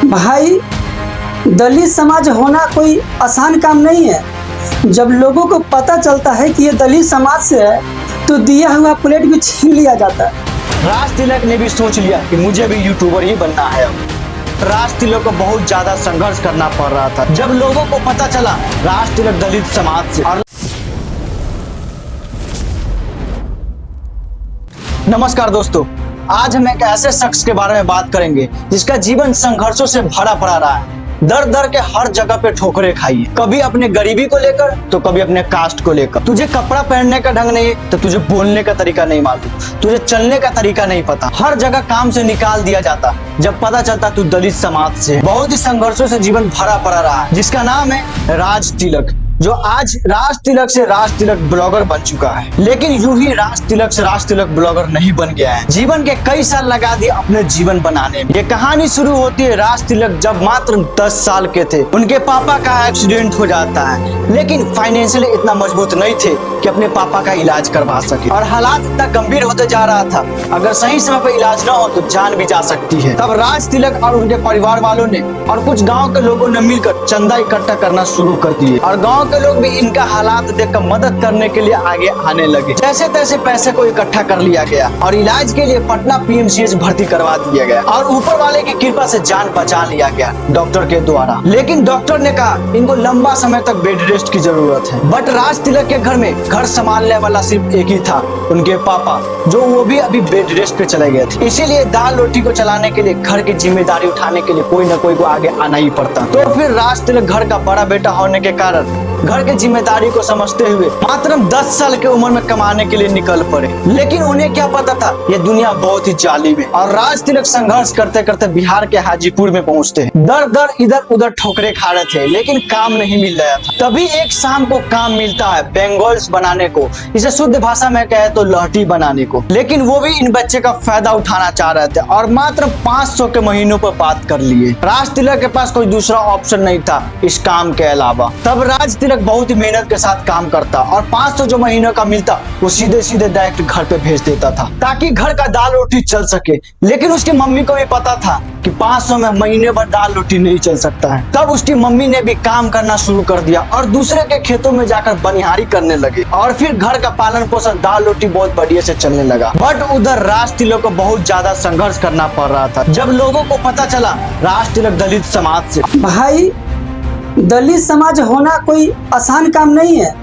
भाई, दलित समाज होना कोई आसान काम नहीं है। जब लोगों को पता चलता है कि ये दलित समाज से है तो दिया हुआ प्लेट भी छीन लिया जाता है। राज तिलक ने भी सोच लिया कि मुझे भी यूट्यूबर ही बनना है। राज तिलक को बहुत ज्यादा संघर्ष करना पड़ रहा था जब लोगों को पता चला राज तिलक दलित समाज से। और नमस्कार दोस्तों, आज हम एक ऐसे शख्स के बारे में बात करेंगे जिसका जीवन संघर्षों से भरा पड़ा रहा है। दर दर के हर जगह पे ठोकरें खाई है, कभी अपने गरीबी को लेकर तो कभी अपने कास्ट को लेकर। तुझे कपड़ा पहनने का ढंग नहीं तो तुझे बोलने का तरीका नहीं मालूम, तुझे चलने का तरीका नहीं पता, हर जगह काम से निकाल दिया जाता जब पता चलता तू दलित समाज से है। बहुत ही संघर्षों से जीवन भरा पड़ा रहा है जिसका नाम है राज तिलक, जो आज राज तिलक से राज तिलक ब्लॉगर बन चुका है। लेकिन यूं ही राज तिलक से राज तिलक ब्लॉगर नहीं बन गया है, जीवन के कई साल लगा दिए अपने जीवन बनाने में। ये कहानी शुरू होती है राज तिलक जब मात्र 10 साल के थे। उनके पापा का एक्सीडेंट हो जाता है, लेकिन फाइनेंशियली इतना मजबूत नहीं थे कि अपने पापा का इलाज करवा सके। और हालात इतना गंभीर होते जा रहा था, अगर सही समय पर इलाज न हो तो जान भी जा सकती है। तब राज तिलक और उनके परिवार वालों ने और कुछ गाँव के लोगों ने मिलकर चंदा इकट्ठा करना शुरू कर दिए और गाँव के लोग भी इनका हालात देखकर मदद करने के लिए आगे आने लगे। जैसे तैसे पैसे को इकट्ठा कर लिया गया और इलाज के लिए पटना पीएमसीएच भर्ती करवा दिया गया और ऊपर वाले की कृपा से जान बचा लिया गया डॉक्टर के द्वारा। लेकिन डॉक्टर ने कहा इनको लंबा समय तक बेड रेस्ट की जरूरत है। बट राज तिलक के घर में घर संभालने वाला सिर्फ एक ही था, उनके पापा, जो वो भी अभी बेड रेस्ट पे चले गए थे। इसीलिए दाल रोटी को चलाने के लिए, घर की जिम्मेदारी उठाने के लिए कोई न कोई को आगे आना ही पड़ता। तो फिर राज तिलक घर का बड़ा बेटा होने के कारण घर की जिम्मेदारी को समझते हुए मात्र 10 साल की उम्र में कमाने के लिए निकल पड़े। लेकिन उन्हें क्या पता था ये दुनिया बहुत ही जालिम है। और राज तिलक संघर्ष करते करते बिहार के हाजीपुर में पहुंचते हैं। दर दर इधर उधर ठोकरे खा रहे थे लेकिन काम नहीं मिल रहा था। तभी एक शाम को काम मिलता है बेंगल्स बनाने को, इसे शुद्ध भाषा में कहे तो लहठी बनाने को। लेकिन वो भी इन बच्चे का फायदा उठाना चाह रहे थे और मात्र 500 के महीनों पर बात कर लिए। राज तिलक के पास कोई दूसरा ऑप्शन नहीं था इस काम के अलावा। तब राज तिलक बहुत ही मेहनत के साथ काम करता और 500 जो महीनों का मिलता वो सीधे सीधे डायरेक्ट घर पे भेज देता था ताकि घर का दाल रोटी चल सके। लेकिन उसकी मम्मी को भी पता था कि 500 में महीने भर दाल रोटी नहीं चल सकता है। तब उसकी मम्मी ने भी काम करना शुरू कर दिया और दूसरे के खेतों में जाकर बनिहारी करने लगे और फिर घर का पालन पोषण दाल रोटी बहुत बढ़िया से चलने लगा। बट उधर राज तिलक को बहुत ज्यादा संघर्ष करना पड़ रहा था जब लोगों को पता चला राज तिलक दलित समाज से। भाई, दलित समाज होना कोई आसान काम नहीं है।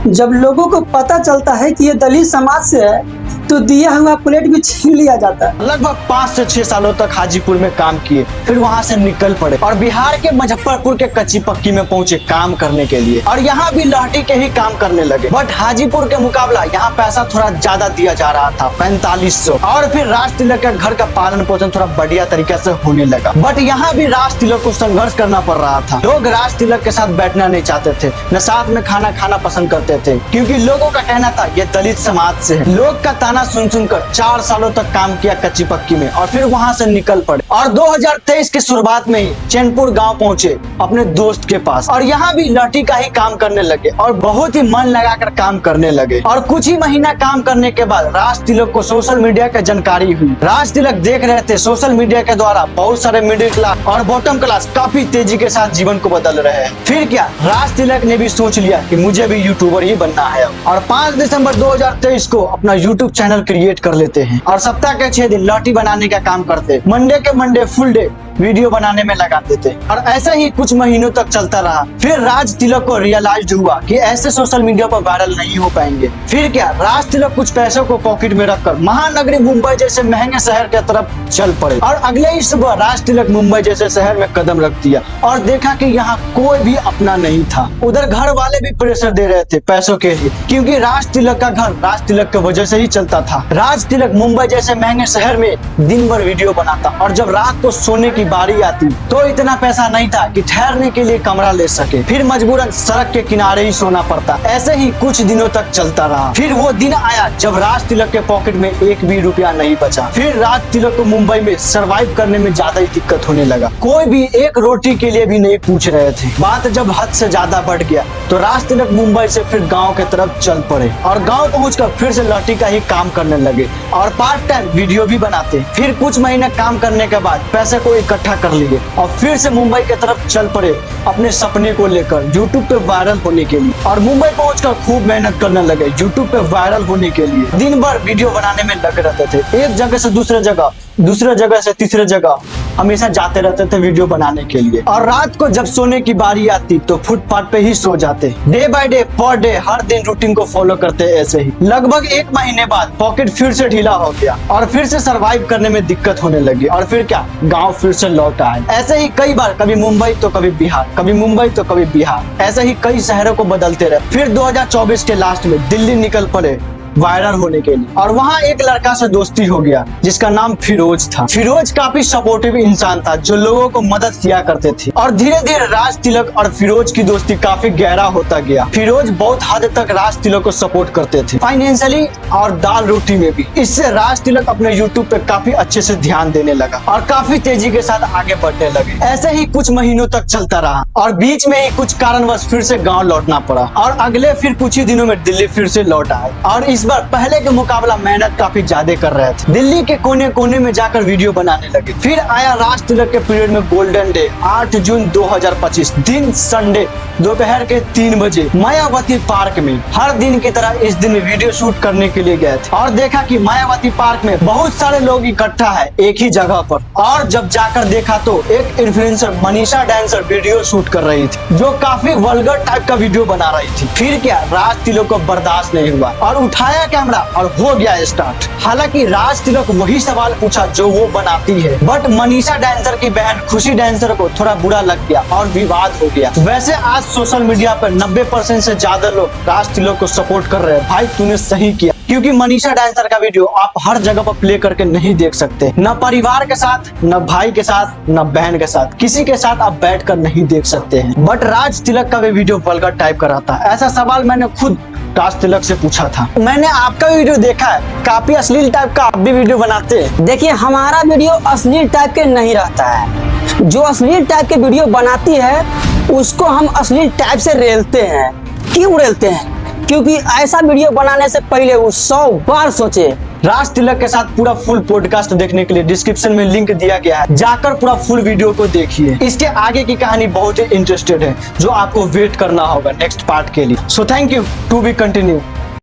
जब लोगों को पता चलता है कि ये दलित समाज से है तो दिया हुआ प्लेट भी छीन लिया जाता है। लगभग 5 से 6 सालों तक हाजीपुर में काम किए, फिर वहां से निकल पड़े और बिहार के मुजफ्फरपुर के कच्ची पक्की में पहुंचे काम करने के लिए और यहाँ भी लहठी के ही काम करने लगे। बट हाजीपुर के मुकाबला यहाँ पैसा थोड़ा ज्यादा दिया जा रहा था, 4500। और फिर राज तिलक के घर का पालन पोषण थोड़ा बढ़िया तरीके से होने लगा। बट यहाँ भी राज तिलक को संघर्ष करना पड़ रहा था। लोग राज तिलक के साथ बैठना नहीं चाहते थे, न साथ में खाना खाना पसंद करते थे, क्योंकि लोगों का कहना था ये दलित समाज से है। लोग का ताना सुन सुनकर 4 सालों तक काम किया कच्ची पक्की में और फिर वहां से निकल पड़े और 2023 की शुरुआत में ही चैनपुर गांव पहुंचे अपने दोस्त के पास और यहाँ भी लहठी का ही काम करने लगे और बहुत ही मन लगाकर काम करने लगे। और कुछ ही महीना काम करने के बाद राज तिलक को सोशल मीडिया की जानकारी हुई। राज तिलक देख रहे थे सोशल मीडिया के द्वारा बहुत सारे मिडिल क्लास और बॉटम क्लास काफी तेजी के साथ जीवन को बदल रहे हैं। फिर क्या, राज तिलक ने भी सोच लिया कि मुझे भी यूट्यूबर ही बनना है और 5 दिसंबर 2023 को अपना यूट्यूब चैनल क्रिएट कर लेते हैं और सप्ताह के 6 दिन लहठी बनाने का काम करते। मंडे के मंडे फुल डे वीडियो बनाने में लगा देते और ऐसा ही कुछ महीनों तक चलता रहा। फिर राज तिलक को रियलाइज हुआ कि ऐसे सोशल मीडिया पर वायरल नहीं हो पाएंगे। फिर क्या, राज तिलक कुछ पैसों को पॉकेट में रखकर महानगरी मुंबई जैसे महंगे शहर के तरफ चल पड़े और अगले ही सुबह राज तिलक मुंबई जैसे शहर में कदम रख दिया और देखा कि यहाँ कोई भी अपना नहीं था। उधर घर वाले भी प्रेशर दे रहे थे पैसों के लिए, क्योंकि राज तिलक का घर राज तिलक की वजह से ही चलता था। राज तिलक मुंबई जैसे महंगे शहर में दिन भर वीडियो बनाता और जब रात को सोने की बारी आती तो इतना पैसा नहीं था कि ठहरने के लिए कमरा ले सके, फिर मजबूरन सड़क के किनारे ही सोना पड़ता। ऐसे ही कुछ दिनों तक चलता रहा। फिर वो दिन आया जब राज तिलक के पॉकेट में एक भी रुपया नहीं बचा। फिर राज तिलक को मुंबई में सरवाइव करने में ज्यादा ही दिक्कत होने लगा, कोई भी एक रोटी के लिए भी नहीं पूछ रहे थे। बात जब हद से ज्यादा बढ़ गया तो राज तिलक मुंबई से फिर गाँव के तरफ चल पड़े और गाँव पहुँचकर फिर से लहठी का ही काम करने लगे और पार्ट टाइम वीडियो भी बनाते। फिर कुछ महीने काम करने के बाद पैसे को इकट्ठा इकट्ठा कर लिए और फिर से मुंबई की तरफ चल पड़े अपने सपने को लेकर यूट्यूब पे वायरल होने के लिए। और मुंबई पहुंचकर खूब मेहनत करने लगे यूट्यूब पे वायरल होने के लिए। दिन भर वीडियो बनाने में लगे रहते थे, एक जगह से दूसरे जगह, दूसरे जगह से तीसरे जगह हमेशा जाते रहते थे वीडियो बनाने के लिए। और रात को जब सोने की बारी आती तो फुटपाथ पे ही सो जाते। Day by day per day हर दिन रूटीन को फॉलो करते ऐसे ही। लगभग 1 महीने बाद पॉकेट फिर से ढीला हो गया और फिर से सरवाइव करने में दिक्कत होने लगी। और फिर क्या, गांव फिर से लौट आए। ऐसे ही कई बार, कभी मुंबई तो कभी बिहार, कभी मुंबई तो कभी बिहार, ऐसे ही कई शहरों को बदलते रहे। फिर 2024 के लास्ट में दिल्ली निकल पड़े वायरल होने के लिए। और वहाँ एक लड़का से दोस्ती हो गया जिसका नाम फिरोज था। फिरोज काफी सपोर्टिव इंसान था जो लोगों को मदद किया करते थे। और धीरे धीरे राज तिलक और फिरोज की दोस्ती काफी गहरा होता गया। फिरोज बहुत हद तक राज तिलक को सपोर्ट करते थे, फाइनेंशियली और दाल रोटी में भी। इससे राज तिलक अपने यूट्यूब पे काफी अच्छे से ध्यान देने लगा और काफी तेजी के साथ आगे बढ़ने लगे। ऐसे ही कुछ महीनों तक चलता रहा और बीच में ही कुछ कारणवश फिर से गाँव लौटना पड़ा। और अगले फिर कुछ ही दिनों में दिल्ली फिर से लौट आए और इस बार पहले के मुकाबला मेहनत काफी ज्यादा कर रहे थे। दिल्ली के कोने कोने में जाकर वीडियो बनाने लगे। फिर आया राज तिलक के पीरियड में गोल्डन डे, 8 जून 2025 दिन संडे, दोपहर के 3 बजे मायावती पार्क में। हर दिन की तरह इस दिन वीडियो शूट करने के लिए गए थे और देखा कि मायावती पार्क में बहुत सारे लोग इकट्ठा है एक ही जगह पर। और जब जाकर देखा तो एक influencer Manisha dancer video shoot कर रही थी जो काफी वल्गर टाइप का वीडियो बना रही थी। फिर क्या, राज तिलक को बर्दाश्त नहीं हुआ और उठाया कैमरा और हो गया स्टार्ट। हालांकि राज तिलक वही सवाल पूछा जो वो बनाती है, बट मनीषा डांसर की बहन खुशी डांसर को थोड़ा बुरा लग गया और विवाद हो गया। वैसे आज सोशल मीडिया पर 90% से ज्यादा लोग राज तिलक को सपोर्ट कर रहे हैं। भाई तूने सही किया, क्योंकि मनीषा डांसर का वीडियो आप हर जगह पर प्ले करके नहीं देख सकते। न परिवार के साथ, न भाई के साथ, न बहन के साथ, किसी के साथ आप बैठकर नहीं देख सकते हैं। बट राज तिलक का भी वीडियो वल्गर टाइप का रहता है। ऐसा सवाल मैंने खुद राज तिलक से पूछा था। मैंने आपका वीडियो देखा है, काफी अश्लील टाइप का आप भी वीडियो बनाते हैं। देखिए, हमारा वीडियो अश्लील टाइप के नहीं रहता है। जो अश्लील टाइप के वीडियो बनाती है उसको हम अश्लील टाइप से रेलते हैं। क्यों रेलते हैं? क्योंकि ऐसा वीडियो बनाने से पहले वो 100 बार सोचे। राज तिलक के साथ पूरा फुल पॉडकास्ट देखने के लिए डिस्क्रिप्शन में लिंक दिया गया है, जाकर पूरा फुल वीडियो को देखिए। इसके आगे की कहानी बहुत ही इंटरेस्टेड है जो आपको वेट करना होगा नेक्स्ट पार्ट के लिए। So thank you, to be continue.